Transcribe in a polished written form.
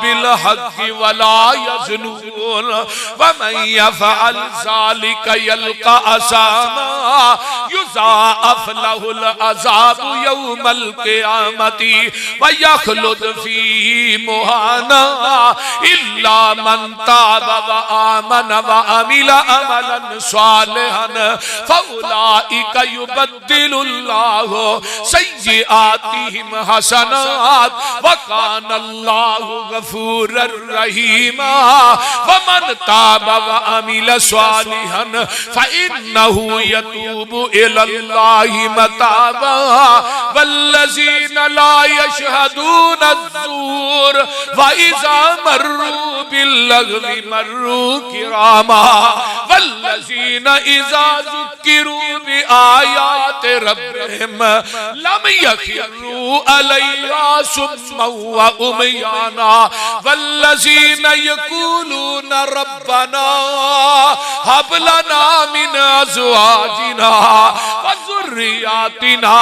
bill हक़ वला यज़नून वमन यफ़अल ज़ालिका यल्क़ा असामा युज़ाअफ़ लहुल अज़ाबु यौमल क़ियामति व यख़लुद फ़ीही मुहाना इल्ला मन ताब व आमन व अमिल अमलन सालिहन फ़उलाइका युबद्दिलुल्लाहु सय्यिआतिहिम हसनात व कानल्लाहु गफूरर रहीमा वमन ताब व अमिल सालिहन फइन्नहु यतूबु इलल्लाहि मताबा वल्लज़ीना ला यशहदून अज़्ज़ूर व इज़ा मर्रू बिल्लग़वी मर्रू किरामा वल्लज़ीना इज़ा ज़ुक्किरू बिआयाति रब्बिहिम लम यख़िर्रू अलैहा सुम्मन व उमयाना वल्लज़ीना यक़ूलून रब्बना हब लना मिन अज़वाजिना व ज़ुर्रिय्यातिना